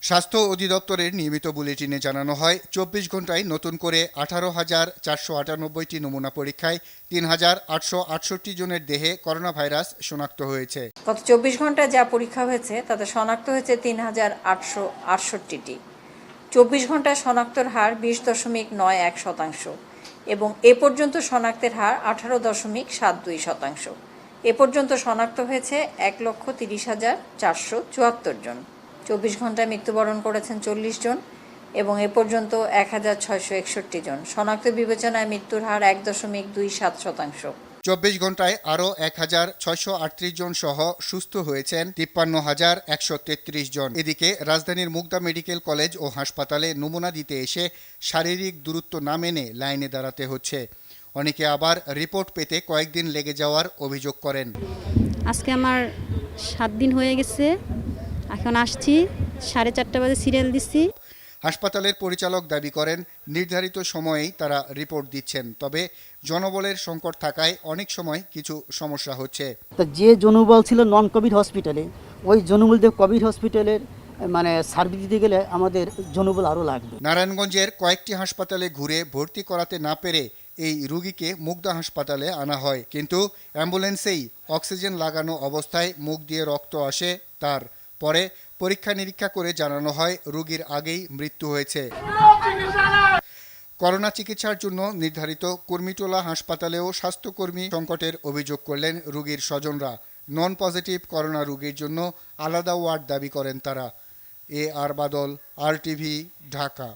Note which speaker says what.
Speaker 1: স্বাস্থ্য অধিদপ্তরের নিয়মিত বুলেটিনে জানানো হয় ২৪ ঘন্টায় নতুন করে ১৮,৪৯৮টি নমুনা পরীক্ষায় ৩,৮৬৮ জনের দেহে করোনা ভাইরাস শনাক্ত হয়েছে।
Speaker 2: গত ২৪ ঘন্টায় যা পরীক্ষা হয়েছে তাতে শনাক্ত হয়েছে ৩,৮৬৮টি। ২৪ ঘন্টায় শনাক্তর হার ২০.৯১% এবং এ পর্যন্ত শনাক্তের হার ১৮.৭২%। এ পর্যন্ত শনাক্ত হয়েছে ১,৩০,৪৭৪ জন। ২৪ ঘন্টায় মৃত্যুবরণ করেছেন ৪০ জন এবং এ পর্যন্ত ১,৬৬১ জন। শনাক্ত বিবেচনায় মৃত্যুর হার ১.২৭%।
Speaker 1: ২৪ ঘন্টায় আরও ১,৬৩৮ জন সহ সুস্থ হয়েছেন ৫৩,১৩৩ জন। এদিকে রাজধানীর মুগদা মেডিকেল কলেজ ও হাসপাতালে নমুনা দিতে এসে শারীরিক দূরত্ব না মেনে লাইনে দাঁড়াতে হচ্ছে। অনেকে আবার রিপোর্ট পেতে কয়েকদিন লেগে যাওয়ার অভিযোগ করেন।
Speaker 3: আজকে আমার ৭ দিন হয়ে গেছে, এখন আসছি 4:30 বাজে সিরিয়াল দিচ্ছি।
Speaker 1: হাসপাতালের পরিচালক দাবি করেন নির্ধারিত সময়েই তারা রিপোর্ট দিচ্ছেন, তবে জনবলের সংকট থাকায় অনেক সময় কিছু সমস্যা হচ্ছে।
Speaker 4: তো যে জনবল ছিল নন কোভিড হসপিটালে, ওই জনবল দিয়ে কোভিড হসপিটালের সার্ভিস দিতে গেলে আমাদের জনবল আরও লাগবে।
Speaker 1: নারায়ণগঞ্জের কয়েকটি হাসপাতালে ঘুরে ভর্তি করাতে না পেরে এই রোগীকে মুগদা হাসপাতালে আনা হয়, কিন্তু অ্যাম্বুলেন্সেই অক্সিজেন লাগানো অবস্থায় মুখ দিয়ে রক্ত আসে তার। পরে পরীক্ষা নিরীক্ষা করে জানানো হয় রোগীর আগেই মৃত্যু হয়েছে। করোনা চিকিৎসার জন্য নির্ধারিত কুর্মিটোলা হাসপাতালেও স্বাস্থ্যকর্মী সংকটের অভিযোগ করলেন রোগীর স্বজনরা। নন পজিটিভ করোনা রোগীর জন্য আলাদা ওয়ার্ড দাবি করেন তারা। আর বাদল, RTV, ঢাকা।